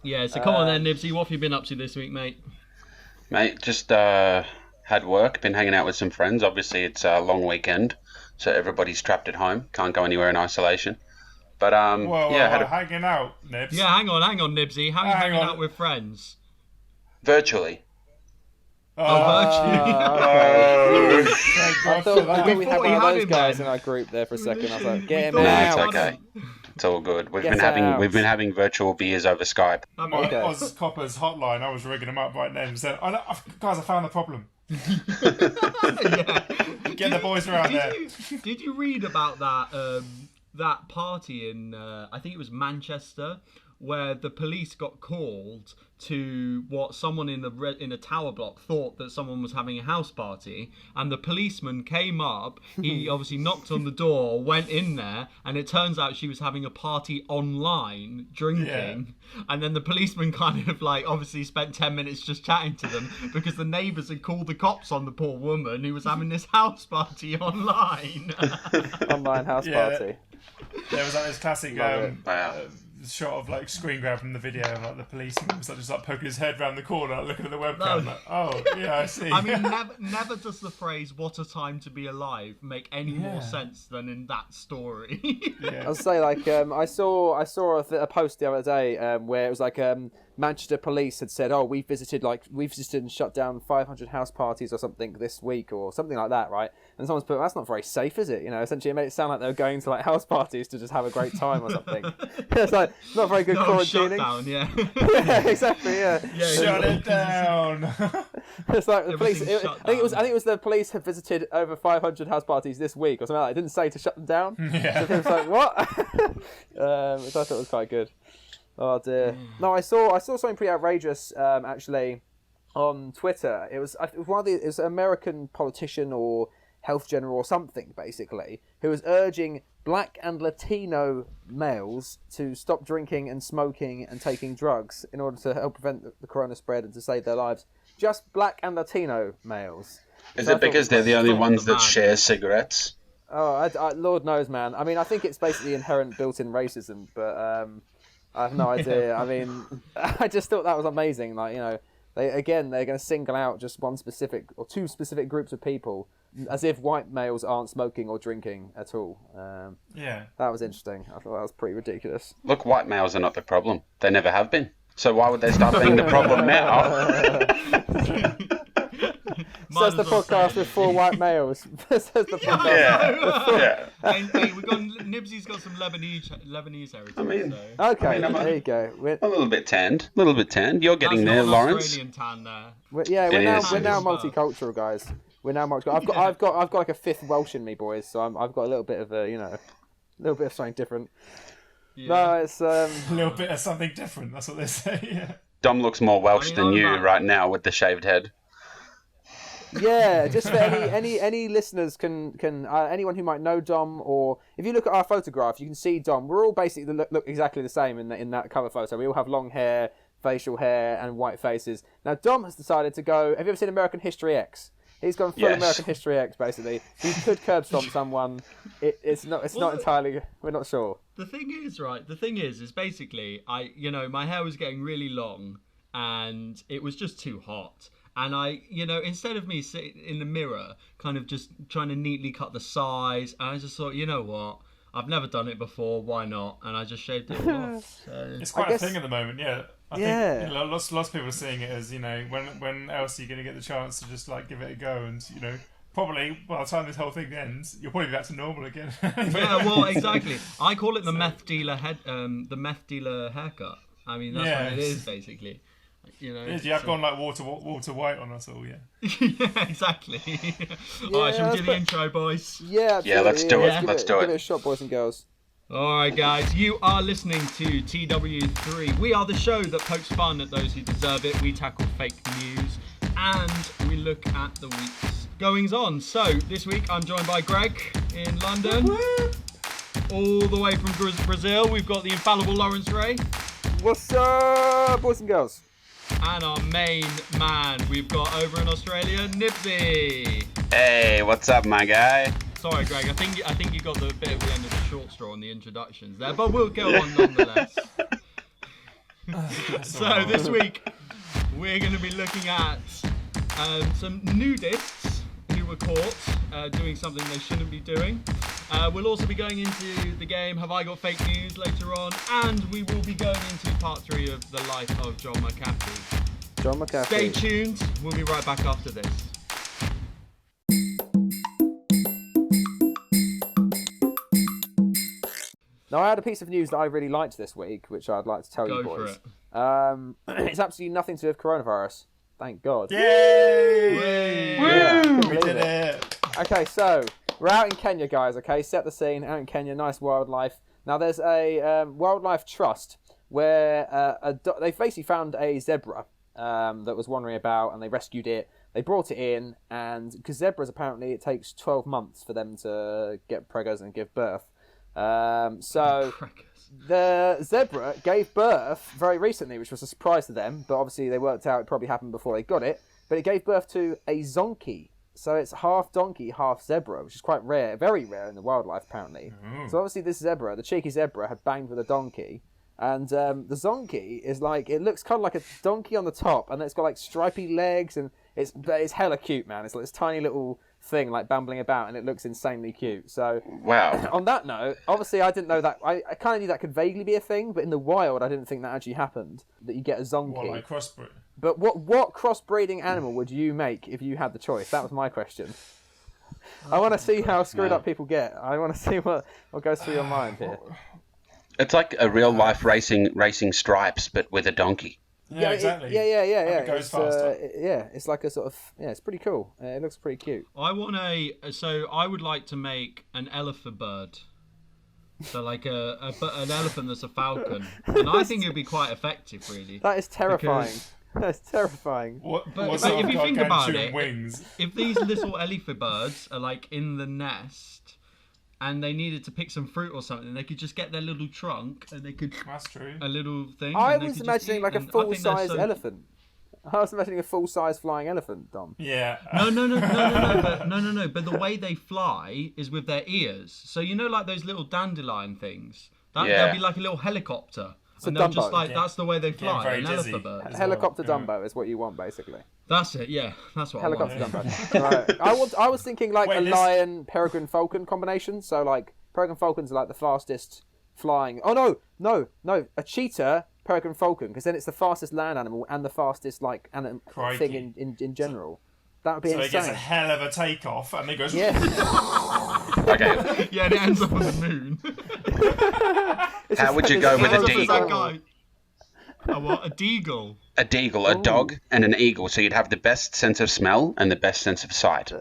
Yeah, so come on then, Nibsy. What have you been up to this week, mate? Mate, just had work, been hanging out with some friends. Obviously, it's a long weekend, so everybody's trapped at home, can't go anywhere in isolation. But Whoa, yeah, whoa, had whoa! a Hanging out, Yeah, Nibs. hang on, Nibsy. How are you Hang hanging on. out with friends? virtually. Oh, Oh, virtually. Okay. Oh, Jeez. thank I God for thought that. we thought had he one of had those him guys then. in our group there for a second. I was like, We get him thought he no, it's had out. okay. him. It's all good. We've Get been having out. we've been having virtual beers over Skype. I'm My Okay. Oz Copper's hotline, I was rigging him up right then and said, guys, I found the problem. Yeah. Get the boys around there. Did you read about that that party in I think it was Manchester, where the police got called to what someone in a tower block thought that someone was having a house party, and the policeman came up. He obviously knocked on the door, went in there, and it turns out she was having a party online, drinking. And then the policeman kind of like obviously spent 10 minutes just chatting to them because the neighbours had called the cops on the poor woman who was having this house party online. Online house Yeah. party. There was like this classic Love it. Wow. shot of like screen grab from the video of like the policeman was like, just like poking his head round the corner, like, looking at the webcam. No. Like, oh yeah, I see. I mean, never does the phrase "what a time to be alive" make any more Yeah. sense than in that story. yeah. I'll say like I saw a post the other day where it was like Manchester police had said, oh, we've visited and shut down 500 house parties or something this week or something like that, right? And someone's put, that's not very safe, is it? You know, essentially it made it sound like they were going to like house parties to just have a great time or something. It's like not very good No, quarantining. shutdown, yeah. Yeah, exactly. Yeah. Shut it down. It's like the police. Everything's I shut think down. it was the police have visited over 500 house parties this week or something like that. It didn't say to shut them down. Yeah. So it was like what? Which I thought was quite good. Oh dear. No, I saw something pretty outrageous actually on Twitter. It was it was an American politician or health general or something basically who was urging Black and Latino males to stop drinking and smoking and taking drugs in order to help prevent the corona spread and to save their lives. Just Black and Latino males. Is So I it thought because was they're the only Stop ones the that man. share cigarettes? Oh, Lord knows, man. I mean, I think it's basically inherent built-in racism, but I have no idea. I mean, I just thought that was amazing. Like, you know, they're going to single out just one specific or two specific groups of people, as if white males aren't smoking or drinking at all. Yeah. That was interesting. I thought that was pretty ridiculous. Look, white males are not the problem. They never have been. So why would they start being the problem now? Might Says the as well podcast say with it. 4 white males. Says the podcast. Yeah. Hey, we got Nibsy's got some Lebanese heritage. I mean- so. Okay, I mean, there you go. A little bit tanned. A little bit tanned. You're getting That's there, not an Lawrence. Australian tan there. We're It now is. we're now It is. multicultural, guys. We're now multicultural. I've got like a fifth Welsh in me, boys. So I've got a little bit of a little bit of something different. Yeah. No, it's A little bit of something different. That's what they say. Yeah. Dom looks more Welsh I mean, than I'm you about- right now with the shaved head. yeah. Just for any listeners can anyone who might know Dom, or if you look at our photograph, you can see Dom. We're all basically look exactly the same in that cover photo. We all have long hair, facial hair, and white faces. Now Dom has decided to go. Have you ever seen American History X? He's gone full Yes. American History X, basically. He could curb stomp someone. It's not entirely. We're not sure. The thing is, right? The thing is basically, my hair was getting really long, and it was just too hot. And instead of me sitting in the mirror, kind of just trying to neatly cut the size, I just thought, you know what? I've never done it before. Why not? And I just shaved it all off. So. It's quite guess- a thing at the moment, yeah. I think lots of people are seeing it as, when else are you going to get the chance to just like give it a go, and probably by the time this whole thing ends, you'll probably be back to normal again. Yeah, well, exactly. I call it the meth dealer haircut. I mean, that's what it is basically. It is, you have gone like water white on us all, yeah. Yeah, exactly. All right, shall we do the intro, boys? Yeah, Yeah, let's do absolutely. it. Let's do Give it. it a shot, boys and girls. All right, guys, you are listening to TW3. We are the show that pokes fun at those who deserve it. We tackle fake news and we look at the week's goings on. So this week I'm joined by Greg in London. All the way from Brazil, we've got the infallible Lawrence Ray. What's up, boys and girls? And our main man, we've got over in Australia, Nibsy. Hey, what's up, my guy? Sorry, Greg. I think you got the bit of the end of the short straw on the introductions there, but we'll go on nonetheless. So this week we're going to be looking at some nudists who were caught doing something they shouldn't be doing. We'll also be going into the game Have I Got Fake News later on, and we will be going into part 3 of the life of John McAfee. John McAfee. Stay tuned. We'll be right back after this. Now, I had a piece of news that I really liked this week, which I'd like to tell you boys. It's absolutely nothing to do with coronavirus. Thank God. Yay! Yeah, We did it. Okay, so we're out in Kenya, guys. Okay, set the scene. Out in Kenya, nice wildlife. Now, there's a wildlife trust where they basically found a zebra that was wandering about, and they rescued it. They brought it in, and because zebras apparently it takes 12 months for them to get preggers and give birth. So the zebra gave birth very recently, which was a surprise to them, but obviously they worked out it probably happened before they got it. But it gave birth to a Zonkey. So it's half donkey, half zebra, which is quite rare, very rare in the wildlife apparently. So obviously this zebra, the cheeky zebra, had banged with a donkey. And the Zonkey is like, it looks kind of like a donkey on the top, and it's got like stripy legs, and it's hella cute, man. It's like this tiny little thing like bambling about, and it looks insanely cute. So wow. On that note, obviously I didn't know that. I kind of knew that could vaguely be a thing, but in the wild I didn't think that actually happened, that you get a Zonkey. What, like crossbreed? But what crossbreeding animal would you make if you had the choice? That was my question. I want to see how screwed up people get. I want to see what goes through your mind here. It's like a real life racing stripes, but with a donkey. Yeah, exactly. Yeah. It goes faster. It's like a sort of it's pretty cool. It looks pretty cute. I would like to make an elephant bird. So like an elephant that's a falcon, and I think it'd be quite effective, really. That is terrifying. That's terrifying. But if you think about it, if these little elephant birds are like in the nest, and they needed to pick some fruit or something, they could just get their little trunk and they could. That's true. A little thing. I was imagining like a full-size elephant. I was imagining a full-size flying elephant, Dom. Yeah. No. But the way they fly is with their ears. So you know, like those little dandelion things. They'll be like a little helicopter. And they'll just like that's the way they fly. An elephant bird. Helicopter Dumbo is what you want, basically. That's it. Yeah, that's what helicopter I want. Dumbo. Right. I was thinking like a lion peregrine falcon combination. So like peregrine falcons are like the fastest flying. Oh no, a cheetah peregrine falcon, because then it's the fastest land animal and the fastest like thing in general. That would be insane. So it gets a hell of a takeoff, and it goes. Yeah. Okay. Yeah, and it ends up on the moon. How would you go with a deagle? A deagle? A deagle, a dog, and an eagle. So you'd have the best sense of smell and the best sense of sight.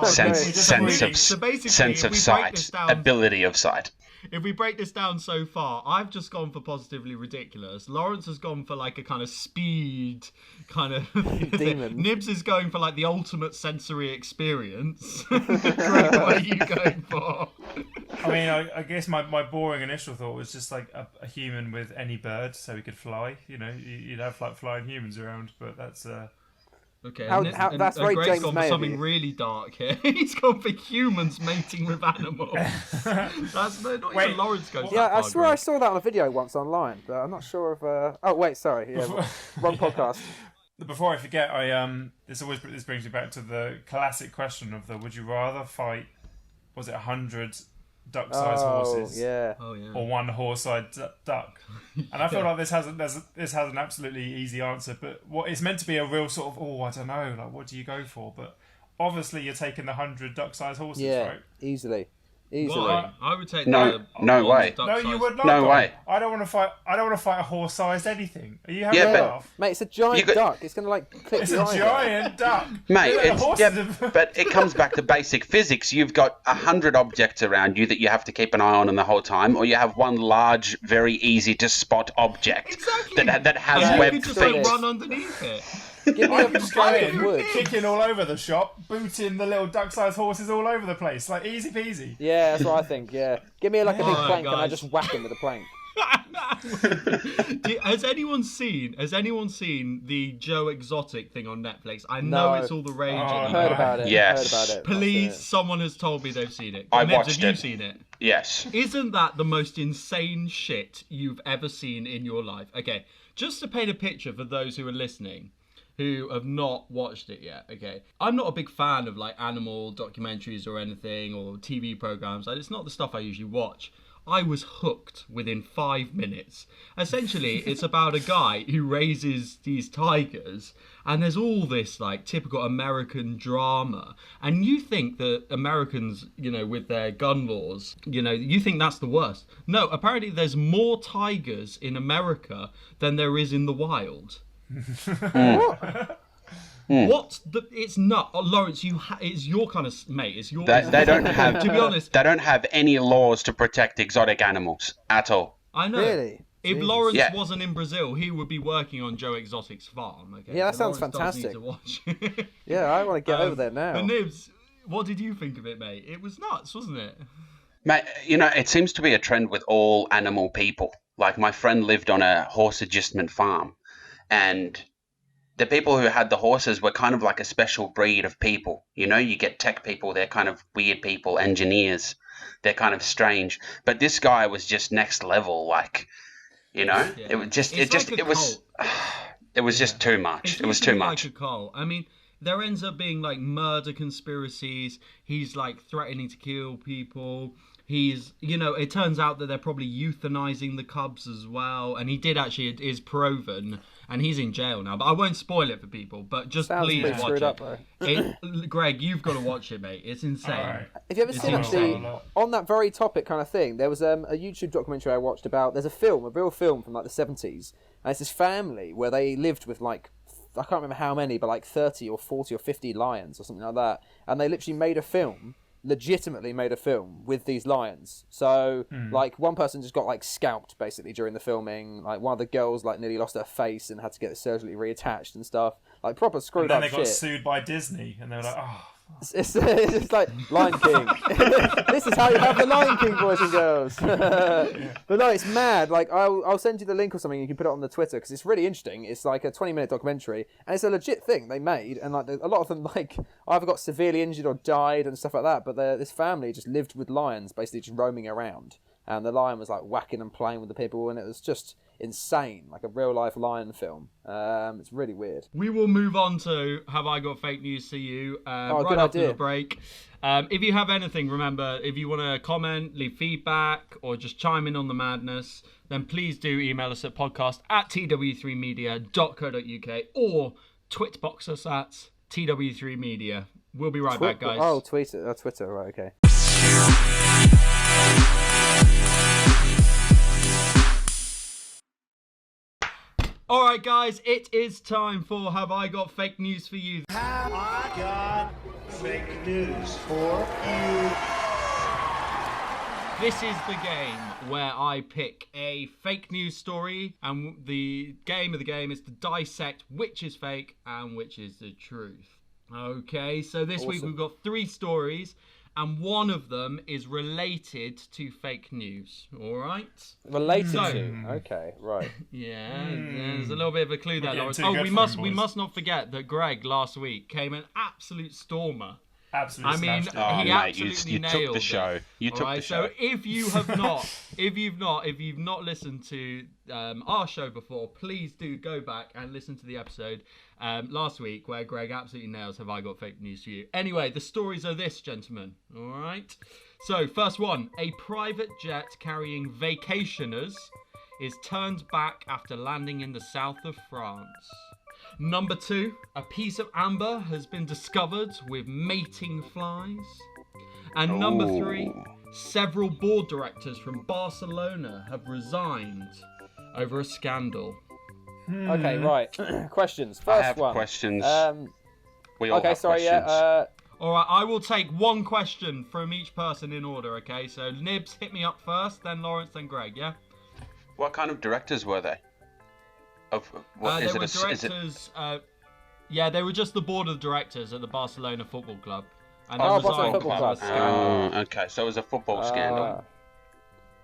Sense of sight, ability of sight. If we break this down so far, I've just gone for positively ridiculous. Lawrence has gone for like a kind of speed kind of demon. Nibs is going for like the ultimate sensory experience. Greg, what are you going for? I mean, I guess my boring initial thought was just like a human with any bird, so he could fly. You know, you'd have like flying humans around, but that's. Okay, that's very Greg's James gone May for of something you. really dark here. He's gone for humans mating with animals. That's not even Lawrence goes. Yeah, I swear Greg. I saw that on a video once online, but I'm not sure if. Oh wait, sorry, wrong podcast. Before I forget, this brings me back to the classic question of the: would you rather fight? Was it 100 duck-sized horses? Yeah. Oh yeah. Or one horse-sized duck? And I feel like this has an absolutely easy answer, but it's meant to be a real sort of I don't know, like what do you go for? But obviously you're taking the 100 duck-sized horses, right? Easily. Well, I would take no way. No, you would not. No way. I don't want to fight a horse-sized anything. Are you having Yeah, a but- laugh? Mate, it's a giant duck. It's gonna like clip It's your a eye out. giant duck. Mate, but it comes back to basic physics. You've got 100 objects around you that you have to keep an eye on the whole time, or you have one large, very easy to spot object that has and webbed you could just feet. like run underneath it. Give me I a could just go plank of in, wood. kicking all over the shop, booting the little duck-sized horses all over the place, like easy peasy. Yeah, that's what I think. Yeah, give me like a big Alright, plank, and I guys. just whack him with a plank. Has anyone seen the Joe Exotic thing on Netflix? I know it's all the rage. Oh, Heard about it. Yes. Heard about it. Please, someone has told me they've seen it. I Nibs, watched have you it. seen it? Yes. Isn't that the most insane shit you've ever seen in your life? Okay, just to paint a picture for those who are listening who have not watched it yet, okay? I'm not a big fan of like animal documentaries or anything or TV programs. Like, it's not the stuff I usually watch. I was hooked within 5 minutes. Essentially, it's about a guy who raises these tigers, and there's all this like typical American drama. And you think that Americans, you know, with their gun laws, you know, you think that's the worst. No, apparently there's more tigers in America than there is in the wild. What? It's not, Lawrence. It's your kind of mate. It's your. They don't have. To be honest, they don't have any laws to protect exotic animals at all. I know. Really? If Jesus. Lawrence wasn't in Brazil, he would be working on Joe Exotic's farm. Okay? Yeah, that sounds Lawrence does need fantastic. to watch. Yeah, I want to get over there now. But Nibs, what did you think of it, mate? It was nuts, wasn't it? Mate, you know, it seems to be a trend with all animal people. Like, my friend lived on a horse adjustment farm, and the people who had the horses were kind of like a special breed of people. You know, you get tech people, they're kind of weird people, engineers, they're kind of strange. But this guy was just next level, like, you know, Yeah. it was just, It's like a cult. it was just too much. It was too much. Like a cult. I mean, there ends up being like murder conspiracies. He's like threatening to kill people. He's, you know, it turns out that they're probably euthanizing the cubs as well. And he did actually, it is proven. And he's in jail now. But I won't spoil it for people. But just Sounds please pretty watch screwed it. up, though. Greg, you've got to watch it, mate. It's insane. Alright. Have you ever It's seen insane. actually on that very topic kind of thing? There was a YouTube documentary I watched about. There's a real film from like the 70s, and it's this family where they lived with like I can't remember how many, but like 30 or 40 or 50 lions or something like that, and they literally legitimately made a film with these lions. So like one person just got like scalped basically during the filming. Like one of the girls like nearly lost her face and had to get it surgically reattached and stuff. Like proper screwed And then up they got shit. sued by Disney, and they were like, oh. It's like Lion King. This is how you have the Lion King, boys and girls. But no, it's mad. Like I'll send you the link or something. You can put it on the Twitter because it's really interesting. It's like a 20-minute documentary, and it's a legit thing they made. And like a lot of them like either got severely injured or died and stuff like that. But this family just lived with lions, basically just roaming around. And the lion was like whacking and playing with the people, and it was just insane, like a real life lion film. It's really weird. We will move on to Have I Got Fake News for You right good after idea. the break. If you have anything, remember, if you want to comment, leave feedback, or just chime in on the madness, then please do email us at podcast@tw3media.co.uk or twitbox us at tw3media. We'll be right back, guys. Oh, Twitter, right, okay. All right, guys, it is time for Have I Got Fake News for You? Have I got fake news for you? This is the game where I pick a fake news story, and the game is to dissect which is fake and which is the truth. Okay, so this week we've got 3 stories, and one of them is related to fake news. All right? Related to? Okay, right. Yeah, there's a little bit of a clue there, getting Lawrence. too Oh, good we for must him, we boys. must not forget that Greg last week came an absolute stormer. Absolutely. I mean, smashed it. Oh, he mate, you absolutely took nailed the show. it. You took the show. So if you have not, if you've not listened to our show before, please do go back and listen to the episode last week where Greg absolutely nails Have I Got Fake News for You. Anyway, the stories are this, gentlemen. All right. So first one: a private jet carrying vacationers is turned back after landing in the south of France. Number 2, a piece of amber has been discovered with mating flies. And number 3, several board directors from Barcelona have resigned over a scandal. Okay, right. Questions. I First have one. questions. We all Okay, have sorry, questions. yeah. All right, I will take one question from each person in order, okay? So Nibs, hit me up first, then Lawrence, then Greg, yeah? What kind of directors were they? Of what They is were it? directors, yeah, they were just the board of directors at the Barcelona Football Club. And they Oh, resigned Barcelona Football because of a Club. scandal. Okay, so it was a football scandal.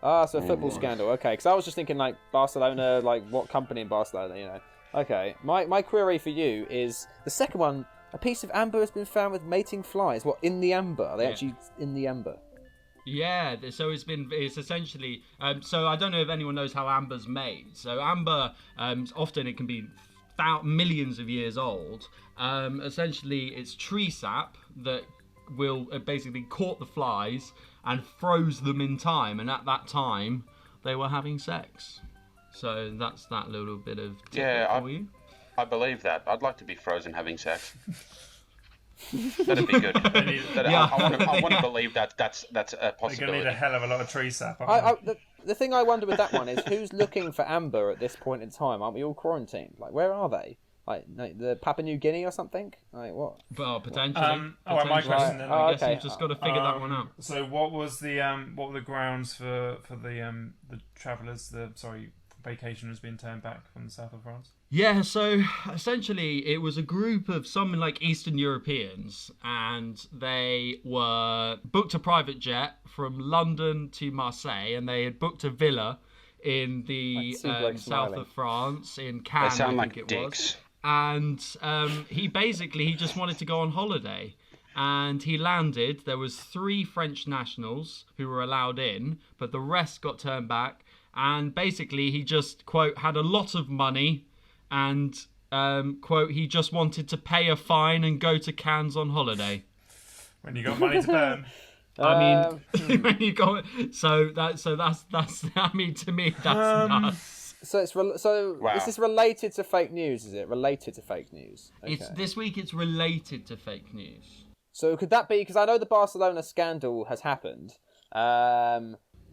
Ah, so a football scandal. Okay, because I was just thinking like Barcelona, like what company in Barcelona, you know. Okay, my query for you is the second one. A piece of amber has been found with mating flies. What, in the amber? Are they actually in the amber? Yeah, so it's essentially, so I don't know if anyone knows how amber's made. So amber, often it can be millions of years old. Essentially, it's tree sap that will basically caught the flies and froze them in time. And at that time, they were having sex. So that's that little bit of tip for you. I believe that. I'd like to be frozen having sex. That'd be good. I want to believe that's a possibility. You're gonna need a hell of a lot of tree sap. The thing I wonder with that one is who's looking for amber at this point in time? Aren't we all quarantined? Like, where are they? Like the Papua New Guinea or something? Like what? Well, potentially. My question then. I guess you've just got to figure that one out. So what was the what were the grounds for the travellers? Vacationers being turned back from the south of France? Yeah, so essentially it was a group of some like Eastern Europeans, and they were booked a private jet from London to Marseille, and they had booked a villa in the south of France, in Cannes, they sound I think like it dicks. was. And he just wanted to go on holiday. And he landed. There was 3 French nationals who were allowed in, but the rest got turned back. And basically, he just, quote, had a lot of money and, quote, he just wanted to pay a fine and go to Cannes on holiday. When you got money to burn. I mean, when you got... So that's I mean, to me, that's nuts. So Wow. Is this related to fake news, is it? Related to fake news? Okay. This week it's related to fake news. So could that be... Because I know the Barcelona scandal has happened.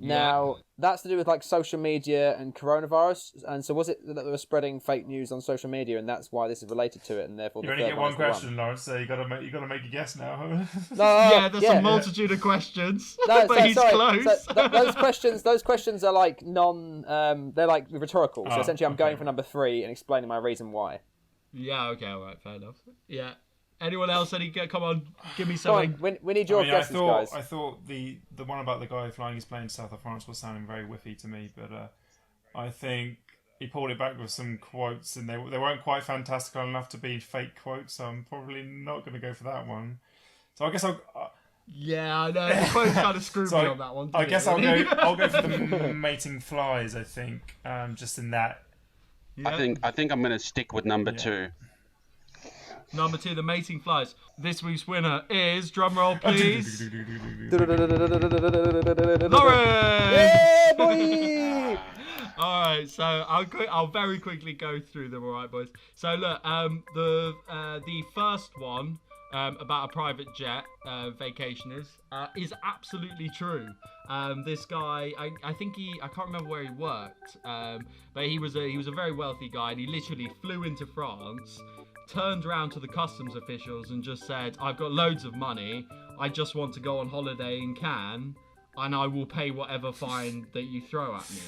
Now, that's to do with like social media and coronavirus, and so was it that they were spreading fake news on social media, and that's why this is related to it, and therefore you only get one question, Lawrence. So you got to make a guess now. There's a multitude of questions, but he's close. So those questions are like they're like rhetorical. So essentially, I'm going for number 3 and explaining my reason why. Yeah. Okay. All right. Fair enough. Yeah. Anyone else? Come on, give me something. We need your guesses, guys. I thought the one about the guy flying his plane to south of France was sounding very whiffy to me, but I think he pulled it back with some quotes, and they weren't quite fantastical enough to be fake quotes, so I'm probably not going to go for that one. So I guess I'll... Yeah, I know. The quotes kind of screwed me on that one. I guess I'll go for the mating flies, I think, just in that. Yeah. I think I'm going to stick with number 2. Number 2, the mating flies. This week's winner is, drumroll please, Lauren! Yeah, boy! Alright, so I'll very quickly go through them, alright boys. So look, the first one, about a private jet, vacationers, is absolutely true. This guy, I think I can't remember where he worked, but he was a very wealthy guy, and he literally flew into France, turned around to the customs officials and just said, I've got loads of money, I just want to go on holiday in Cannes, and I will pay whatever fine that you throw at me.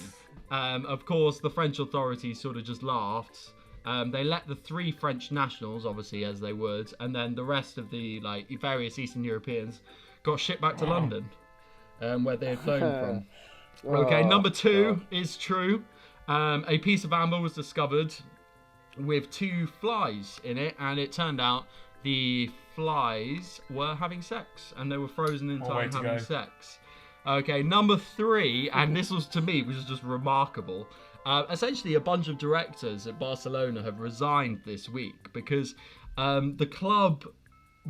Of course, the French authorities sort of just laughed. They let the 3 French nationals, obviously, as they would, and then the rest of the various Eastern Europeans got shipped back to London, where they had flown from. Okay, number 2 is true. A piece of amber was discovered with 2 flies in it, and it turned out the flies were having sex, and they were frozen in time having sex. Okay, number 3, and this was, to me, was just remarkable. Essentially, a bunch of directors at Barcelona have resigned this week because the club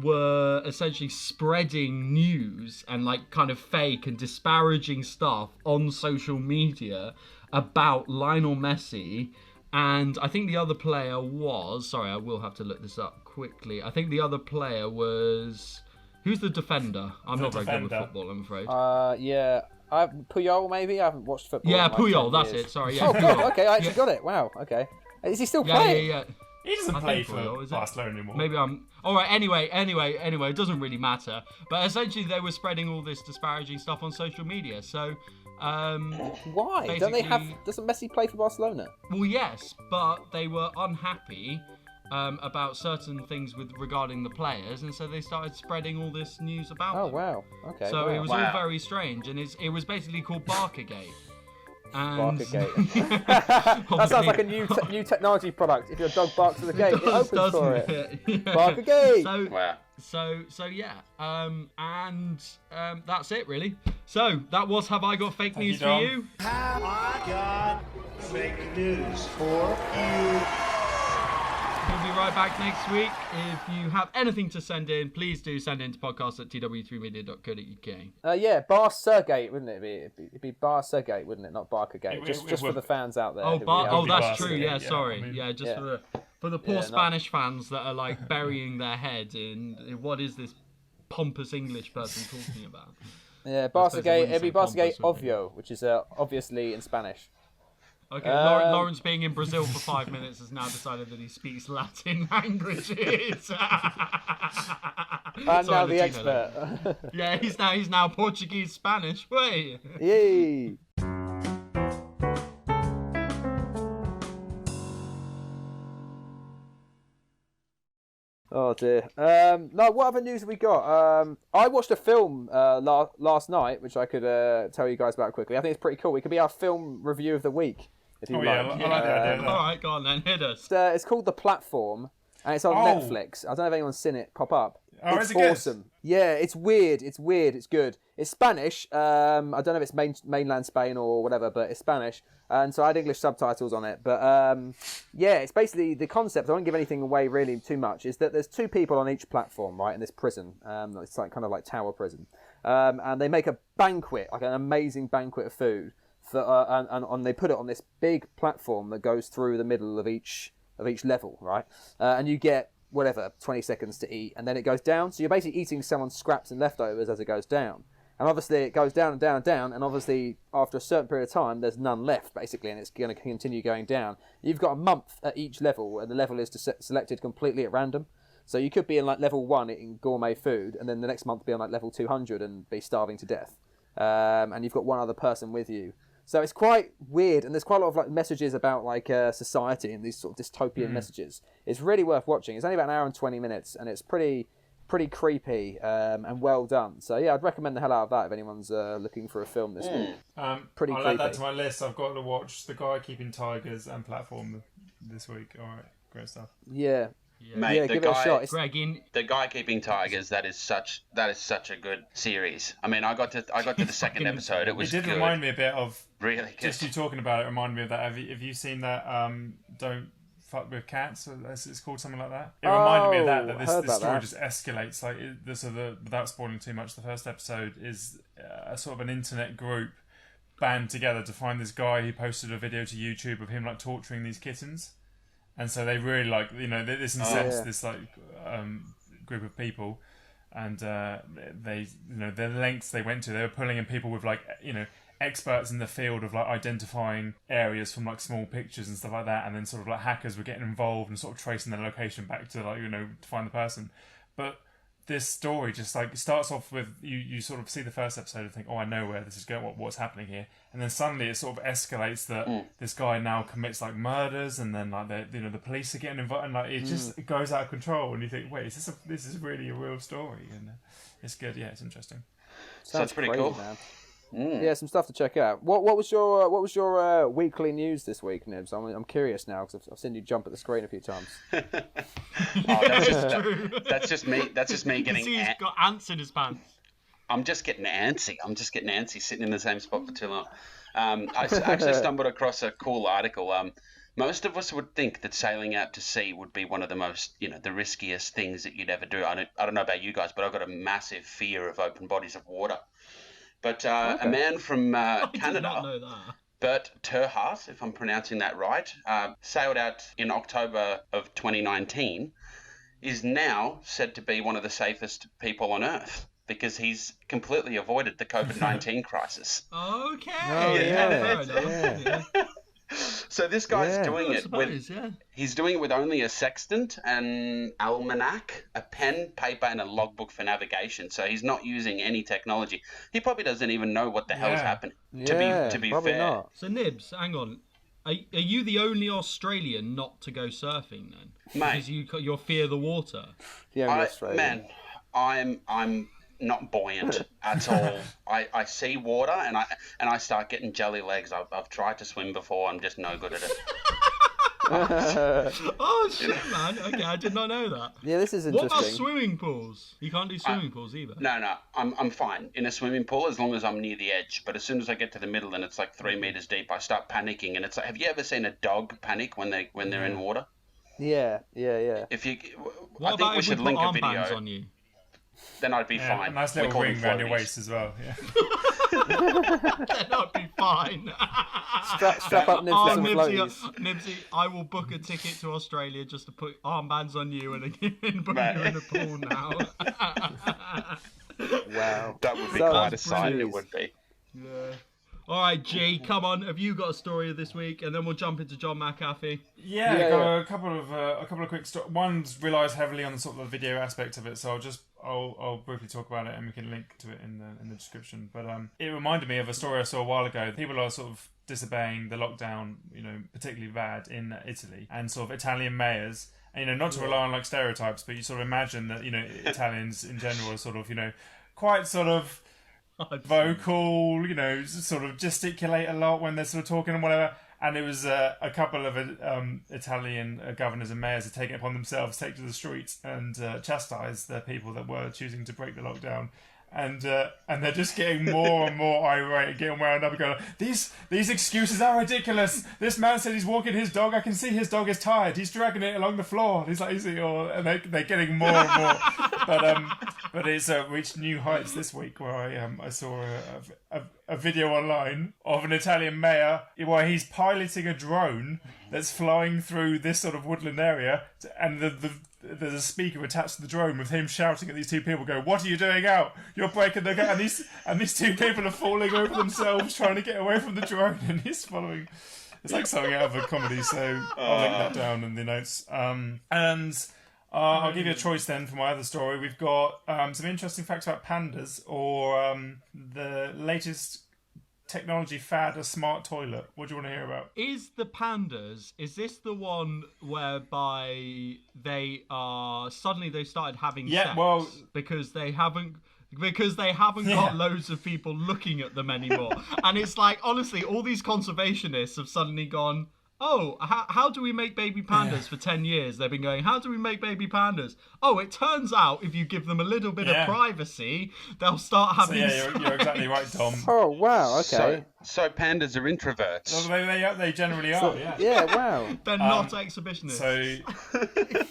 were essentially spreading news and kind of fake and disparaging stuff on social media about Lionel Messi. And I think the other player was... Sorry, I will have to look this up quickly. I think the other player was... Who's the defender? I'm not very good with football, I'm afraid. Puyol, maybe? I haven't watched football. Yeah, Puyol, that's it. Sorry, yeah. Oh, God, okay, I actually got it. Wow, okay. Is he still playing? Yeah. He doesn't play for Barcelona anymore. Maybe I'm... All right, anyway, it doesn't really matter. But essentially, they were spreading all this disparaging stuff on social media, so... Why? Don't they have... Doesn't Messi play for Barcelona? Well, yes, but they were unhappy about certain things regarding the players, and so they started spreading all this news about Oh them. wow. Okay. So wow. it was all very strange, and it was basically called Barkergate. And Barkergate. That sounds like a new technology product. If your dog barks at the gate, it opens for it. Yeah. Barkergate. Wow. So yeah, and that's it really. So that was Have I Got Fake News for You? Have I got fake news for you? We'll be right back next week. If you have anything to send in, please do send in to podcast@tw3media.co.uk. Yeah, Barcergate, wouldn't it? It'd be Barcergate, wouldn't it? Not Barkergate. Just for the fans out there. That's true. Yeah, sorry. I mean, For the poor Spanish fans that are like burying their head in what is this pompous English person talking about? Yeah, Barcergate. It'd be Barcergate Ovio, which is obviously in Spanish. Okay, Lawrence being in Brazil for 5 minutes has now decided that he speaks Latin languages. I'm now the expert. Yeah, he's now Portuguese Spanish. Wait. Yay! Oh dear. No, what other news have we got? I watched a film last night, which I could tell you guys about quickly. I think it's pretty cool. It could be our film review of the week. If you like. I like the idea of that. All right, go on then, hit us. It's called The Platform, and it's on Netflix. I don't know if anyone's seen it pop up. Oh, it's is it good? awesome. Yeah, it's weird. It's good. It's Spanish. I don't know if it's mainland Spain or whatever, but it's Spanish. And so I had English subtitles on it. But yeah, it's basically the concept. I won't give anything away really too much. Is that there's two people on each platform, right, in this prison. It's like kind of like Tower Prison, and they make a banquet, like an amazing banquet of food. And they put it on this big platform that goes through the middle of each level, right? And you get 20 seconds to eat, and then it goes down. So you're basically eating someone's scraps and leftovers as it goes down. And obviously it goes down and down and down, and obviously after a certain period of time, there's none left, basically, and it's going to continue going down. You've got a month at each level, and the level is selected completely at random. So you could be in like level 1 eating gourmet food, and then the next month be on like level 200 and be starving to death. And you've got one other person with you. So it's quite weird, and there's quite a lot of like messages about like society and these sort of dystopian messages. It's really worth watching. It's only about an hour and 20 minutes, and it's pretty creepy and well done. So yeah, I'd recommend the hell out of that if anyone's looking for a film this week. Pretty I'll creepy. add that to my list. I've got to watch The Guy Keeping Tigers and Platform this week. All right, great stuff. Yeah. Mate, Yeah, give it a shot. The Guy Keeping Tigers, that is such a good series. I mean, I got to the second episode. It was It did good. remind me a bit of Really good. just you talking about it. Reminded me of that. Have you seen that? Don't Fuck with Cats. It's called something like that. It reminded me of that. This story just escalates. Like without spoiling too much, the first episode is a sort of an internet group band together to find this guy who posted a video to YouTube of him like torturing these kittens. And so they really this incensed this group of people, and they the lengths they went to. They were pulling in people with experts in the field of like identifying areas from like small pictures and stuff like that, and then sort of like hackers were getting involved and sort of tracing their location back to to find the person. But this story just like starts off with you sort of see the first episode and think, oh, I know where this is going, what's happening here, and then suddenly it sort of escalates that this guy now commits like murders, and then like the police are getting involved, and like it goes out of control, and you think, wait, this is really a real story, and it's good. Yeah, it's interesting. Sounds pretty cool. Man. Yeah, some stuff to check out. What was your weekly news this week, Nibs? I'm curious now because I've seen you jump at the screen a few times. That's just me. That's just me getting. He's got ants in his pants. I'm just getting antsy sitting in the same spot for too long. I actually stumbled across a cool article. Most of us would think that sailing out to sea would be one of the most, the riskiest things that you'd ever do. I don't know about you guys, but I've got a massive fear of open bodies of water. But a man from Canada, Bert Terhart, if I'm pronouncing that right, sailed out in October of 2019, is now said to be one of the safest people on Earth because he's completely avoided the COVID-19 crisis. Okay. Oh, yeah. So this guy's doing it he's doing it with only a sextant, an almanac, a pen, paper, and a logbook for navigation. So he's not using any technology. He probably doesn't even know what the hell's happening. To be probably fair. not. So Nibs, hang on. Are you the only Australian not to go surfing then? Mate. Because you fear the water. The only Australian. Man, I'm not buoyant at all. I see water and I start getting jelly legs. I've tried to swim before. I'm just no good at it. Oh shit, man! Okay, I did not know that. Yeah, this is What interesting. about swimming pools? You can't do swimming pools either. No, I'm fine in a swimming pool as long as I'm near the edge. But as soon as I get to the middle and it's like 3 meters deep, I start panicking. And it's like, have you ever seen a dog panic when they're in water? Yeah. If you, What I about think we if should we link put a video. armbands on you? Then I'd be fine. A nice We little call them ring around your floaties. waist as well. Yeah. Then I'd be fine. Strap up Nibs with some floaties. Nibsy, I will book a ticket to Australia just to put armbands on you and put you in a pool now. Wow. That would be So- quite a sight. It brilliant. would be. Yeah. All right, G, come on. Have you got a story of this week? And then we'll jump into John McAfee. Yeah, Yeah, got yeah. a couple of quick stories. One's relies heavily on the sort of the video aspect of it, so I'll briefly talk about it and we can link to it in the description. But it reminded me of a story I saw a while ago. People are sort of disobeying the lockdown, particularly bad in Italy, and sort of Italian mayors. And, not to rely on like stereotypes, but you sort of imagine that Italians in general are sort of quite sort of vocal, sort of gesticulate a lot when they're sort of talking and whatever. And it was a couple of Italian governors and mayors had taken it upon themselves to take to the streets and chastise the people that were choosing to break the lockdown. And they're just getting more and more irate, getting wound up and going, these excuses are ridiculous. This man said he's walking his dog. I can see his dog is tired. He's dragging it along the floor. He's lazy. And they're getting more and more. But it's reached new heights this week where I saw a video online of an Italian mayor where he's piloting a drone that's flying through this sort of woodland area, and there's a speaker attached to the drone with him shouting at these two people, going, "What are you doing out? You're breaking the gate." And these two people are falling over themselves trying to get away from the drone, and he's following. It's like something out of a comedy, so I'll link that down in the notes. I'll give you a choice then for my other story. We've got some interesting facts about pandas, or the latest technology fad, a smart toilet. What do you want to hear about? Is the pandas, is this the one whereby they started having sex? Well, because they haven't got loads of people looking at them anymore. And it's like, honestly, all these conservationists have suddenly gone, oh, how do we make baby pandas? For 10 years they've been going, how do we make baby pandas? Oh, it turns out if you give them a little bit of privacy, they'll start having you're exactly right, Tom. Oh, wow, okay. So pandas are introverts. Well, they generally are, Yeah, wow. They're not exhibitionists.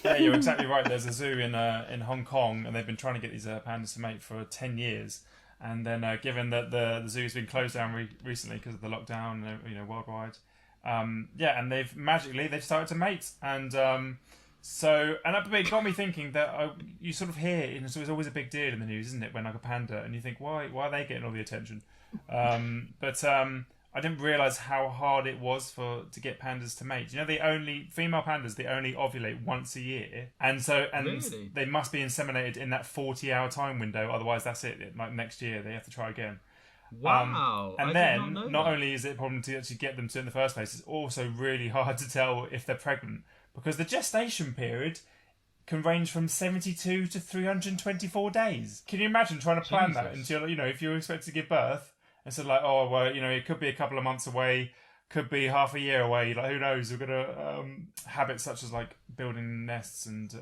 So, you're exactly right. There's a zoo in Hong Kong, and they've been trying to get these pandas to mate for 10 years. And then, given that the zoo's been closed down recently because of the lockdown, worldwide, and they've started to mate, and it got me thinking that you sort of hear, it's always a big deal in the news, isn't it, when like a panda, and you think, why are they getting all the attention? But I didn't realise how hard it was to get pandas to mate. Female pandas, they only ovulate once a year, and Really? they must be inseminated in that 40-hour time window. Otherwise, that's it. Like next year, they have to try again. Wow. And I then, did not know not that. only is it a problem to actually get them to in the first place, it's also really hard to tell if they're pregnant, because the gestation period can range from 72 to 324 days. Can you imagine trying to plan that until, if you're expected to give birth, and so like, oh, well, it could be a couple of months away, could be half a year away, like who knows, we've got habits such as like building nests and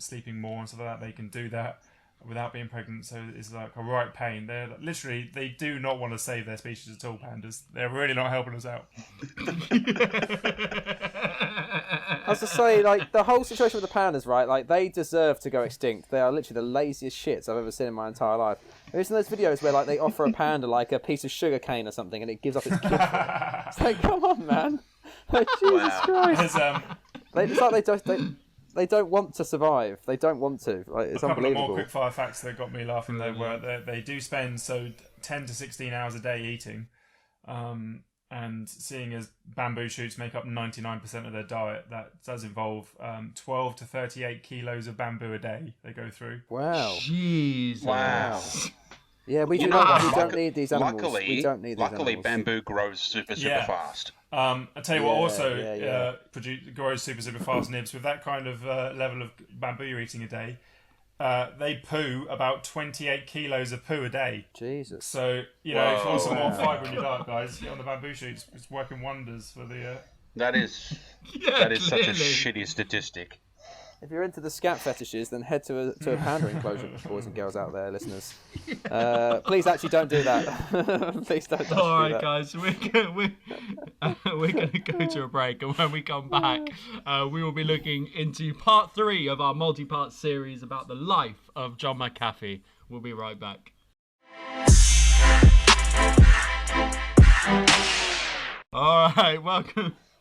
sleeping more and stuff like that, they can do that without being pregnant, so it's like a right pain. They're literally, they do not want to save their species at all, pandas. They're really not helping us out. I was to say, like, the whole situation with the pandas, right? Like, they deserve to go extinct. They are literally the laziest shits I've ever seen in my entire life. Have you seen those videos where, like, they offer a panda, like, a piece of sugar cane or something, and it gives up its kid for it? It's like, come on, man. Like, Jesus Christ. It's like they don't want to survive. They don't want to. Like, it's a couple of unbelievable. more quick fire facts that got me laughing though were they do spend 10 to 16 hours a day eating, and seeing as bamboo shoots make up 99% of their diet, that does involve 12 to 38 kilos of bamboo a day they go through. Wow. Jesus. Wow. Yeah, we You do know not. what? We don't need these animals. Luckily, We don't need these luckily, animals. bamboo grows super Yeah. fast. I tell you what, Yeah, also yeah. grows super fast, Nibs. With that kind of level of bamboo you're eating a day, they poo about 28 kilos of poo a day. Jesus. So, if you want some more Whoa. fibre in your diet, guys, get on the bamboo shoots. It's working wonders for the... That is Yeah, such a clearly. shitty statistic. If you're into the scat fetishes, then head to a panda enclosure, boys and girls out there, listeners. Please actually don't do that. Please don't actually All do right, that. guys, we're going to go to a break, and when we come back, we will be looking into part 3 of our multi-part series about the life of John McAfee. We'll be right back. All right,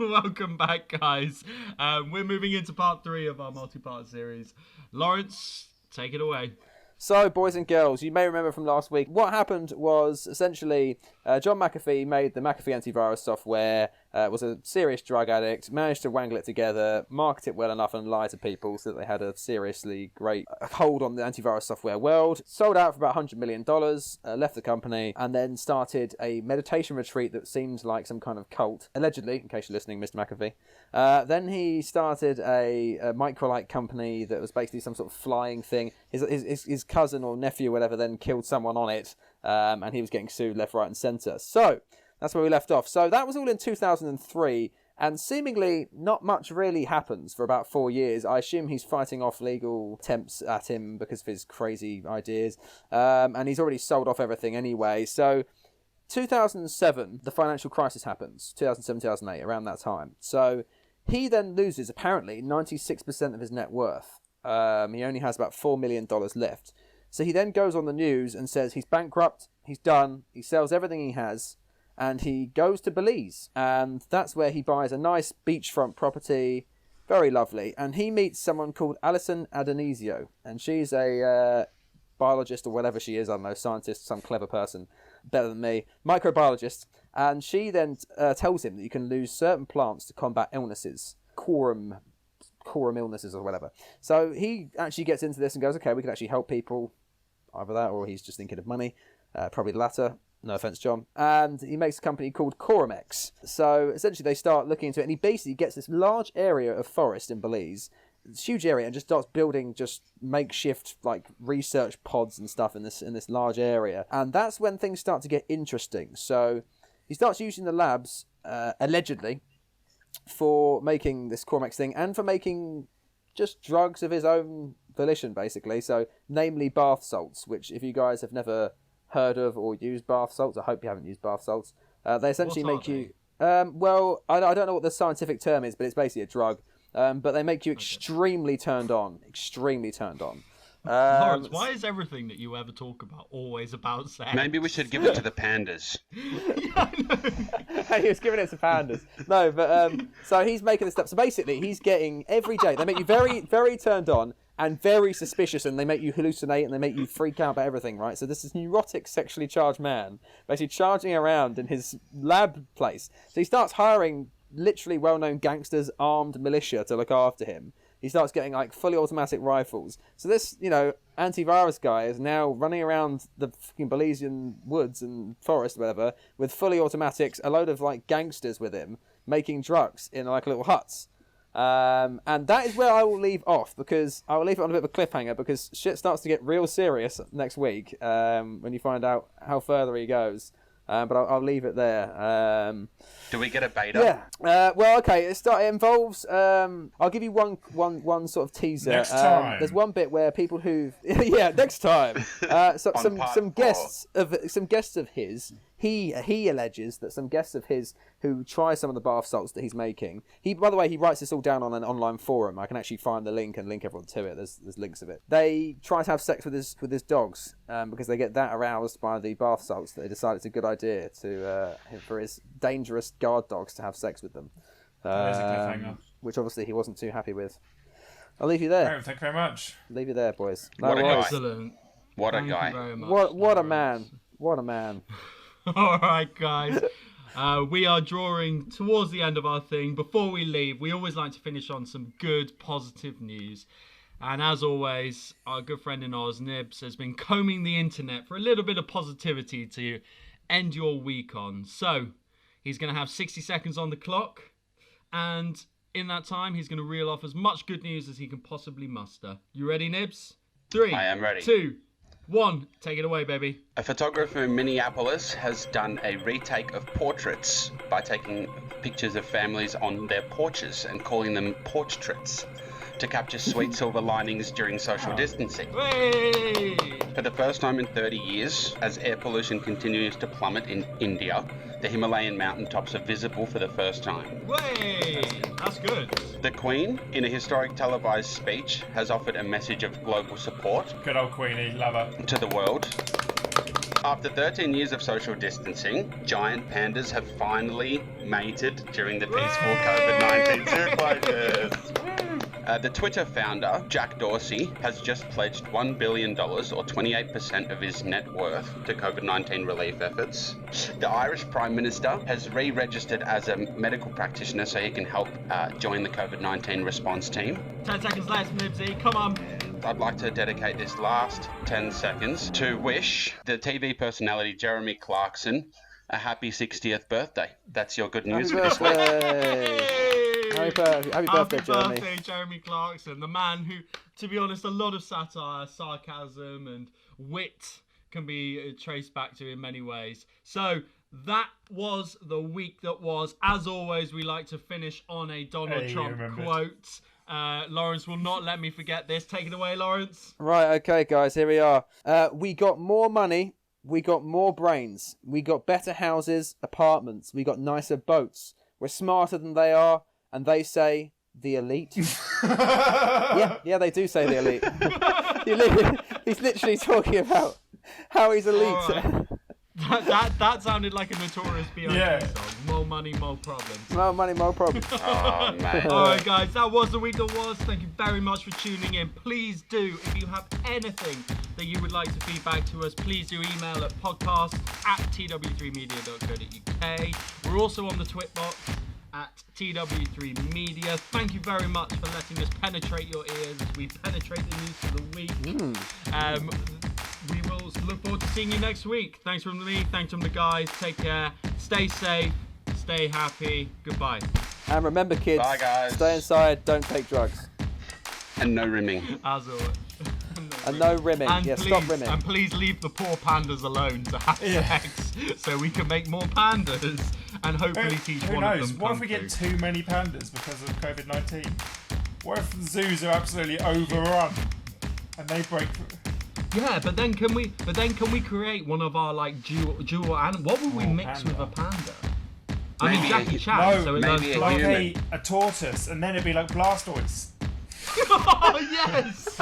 welcome back, guys. We're moving into part 3 of our multi-part series. Lawrence, take it away. So, boys and girls, you may remember from last week, what happened was essentially John McAfee made the McAfee antivirus software, was a serious drug addict, managed to wangle it together, market it well enough and lie to people so that they had a seriously great hold on the antivirus software world, sold out for about $100 million, left the company, and then started a meditation retreat that seemed like some kind of cult, allegedly, in case you're listening, Mr. McAfee. Then he started a microlight company that was basically some sort of flying thing. His cousin or nephew or whatever then killed someone on it, and he was getting sued left, right and centre. So that's where we left off. So that was all in 2003, and seemingly not much really happens for about 4 years. I assume he's fighting off legal attempts at him because of his crazy ideas, and he's already sold off everything anyway. So 2007, the financial crisis happens, 2007, 2008, around that time. So he then loses, apparently, 96% of his net worth. He only has about $4 million left. So he then goes on the news and says he's bankrupt, he's done, he sells everything he has, and he goes to Belize. And that's where he buys a nice beachfront property, very lovely. And he meets someone called Alison Adonisio, and she's a biologist or whatever she is, I don't know, scientist, some clever person, better than me, microbiologist. And she then tells him that you can lose certain plants to combat illnesses, quorum illnesses or whatever. So he actually gets into this and goes, okay, we can actually help people. Either that or he's just thinking of money. Probably the latter. No offense, John. And he makes a company called Quorumex. So essentially they start looking into it, and he basically gets this large area of forest in Belize, this huge area, and just starts building just makeshift like research pods and stuff in this large area. And that's when things start to get interesting. So he starts using the labs, allegedly, for making this Quorumex thing and for making just drugs of his own volition, basically. So, namely bath salts, which if you guys have never heard of or used bath salts, I hope you haven't used bath salts. They essentially make you... well, I don't know what the scientific term is, but it's basically a drug. But they make you extremely turned on. Extremely turned on. Lawrence, why is everything that you ever talk about always about sex? Maybe we should give it to the pandas. He was giving it to pandas. No, but so he's making this stuff. So basically, he's getting every day. They make you very, very turned on and very suspicious, and they make you hallucinate and they make you freak out about everything, right? So this is neurotic, sexually charged man basically charging around in his lab place. So he starts hiring literally well-known gangsters, armed militia to look after him. He starts getting like fully automatic rifles. So this, antivirus guy is now running around the fucking Belizean woods and forest, whatever, with fully automatics, a load of like gangsters with him, making drugs in like little huts. And that is where I will leave off, because I will leave it on a bit of a cliffhanger, because shit starts to get real serious next week when you find out how further he goes. But I'll leave it there. Do we get a beta? Yeah. Well, okay. It involves. I'll give you one sort of teaser. Next time. There's one bit where people who next time. Some guests of his. He alleges that some guests of his who try some of the bath salts that he's making. By the way, he writes this all down on an online forum. I can actually find the link and link everyone to it. There's links of it. They try to have sex with his dogs because they get that aroused by the bath salts that they decide it's a good idea for his dangerous guard dogs to have sex with them. That is a cliffhanger. Which obviously he wasn't too happy with. I'll leave you there. Thank you very much. Leave you there, boys. What a guy. Excellent. What a Thank guy. you very much, What a Lawrence. man. What a man. All right, guys. We are drawing towards the end of our thing. Before we leave, we always like to finish on some good, positive news. And as always, our good friend in Oz, Nibs, has been combing the internet for a little bit of positivity to end your week on. So, he's going to have 60 seconds on the clock. And in that time, he's going to reel off as much good news as he can possibly muster. You ready, Nibs? 3, I am ready. 2, 1. Take it away, baby. A photographer in Minneapolis has done a retake of portraits by taking pictures of families on their porches and calling them portraits to capture sweet silver linings during social distancing. Hey! For the first time in 30 years, as air pollution continues to plummet in India, the Himalayan mountaintops are visible for the first time. Way! That's good. The Queen, in a historic televised speech, has offered a message of global support Good old Queenie, love her. to the world. After 13 years of social distancing, giant pandas have finally mated during the peaceful COVID-19 circulations. The Twitter founder, Jack Dorsey, has just pledged $1 billion, or 28% of his net worth, to COVID-19 relief efforts. The Irish Prime Minister has re-registered as a medical practitioner so he can help join the COVID-19 response team. 10 seconds left, Nibsy. Come on. I'd like to dedicate this last 10 seconds to wish the TV personality Jeremy Clarkson a happy 60th birthday. That's your good news for this week. Happy birthday, Jeremy. Happy birthday, Jeremy Clarkson, the man who, to be honest, a lot of satire, sarcasm, and wit can be traced back to in many ways. So that was the week that was. As always, we like to finish on a Donald Trump quote. Lawrence will not let me forget this. Take it away, Lawrence. Right, okay, guys, here we are. We got more money. We got more brains. We got better houses, apartments. We got nicer boats. We're smarter than they are. And they say the elite. yeah, they do say the elite. He's literally talking about how he's elite. Right. That sounded like a Notorious B.I.G. song. More money, more problems. More money, more problems. Oh, man. Alright, guys, that was the week that was. Thank you very much for tuning in. Please do, if you have anything that you would like to feedback to us, please do email at podcast@tw3media.co.uk. We're also on the Twitbox at TW3 Media. Thank you very much for letting us penetrate your ears as we penetrate the news for the week. We will look forward to seeing you next week. Thanks from me, thanks from the guys. Take care, stay safe, stay happy. Goodbye. And remember, kids, bye, guys. Stay inside, don't take drugs. And no rimming. As always. And no rimming. And please, stop rimming. And please leave the poor pandas alone to have sex so we can make more pandas and hopefully teach who one knows? of them. What if we get too many pandas because of COVID-19? What if zoos are absolutely overrun and they break through? Yeah, but then can we create one of our like dual animals? What would we mix with a panda? I mean, Jackie Chan, so it learns to like a tortoise, and then it'd be like Blastoise. Oh yes!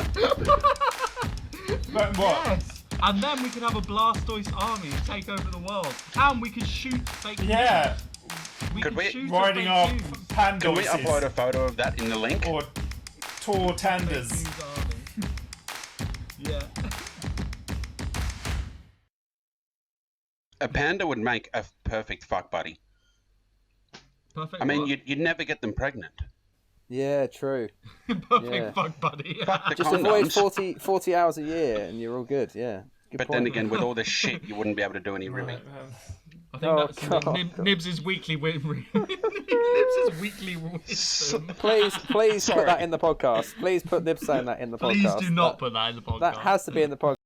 But what? Yes. And then we could have a Blastoise army and take over the world, and we could shoot fake news. We Could we shoot riding our pandas? Can we upload a photo of that in the link? Or tall tandas? Yeah. A panda would make a perfect fuck buddy. Perfect. I mean, you'd never get them pregnant. Yeah, true. Perfect fuck buddy. Fuck the Just condoms. avoid 40 hours a year and you're all good, yeah. Good But point. then again, with all this shit, you wouldn't be able to do any rimming. I think that's Nibs' weekly Nibs' weekly wisdom. Please put that in the podcast. Please put Nibs saying that in the podcast. Please do not put that in the podcast. That has to be in the podcast.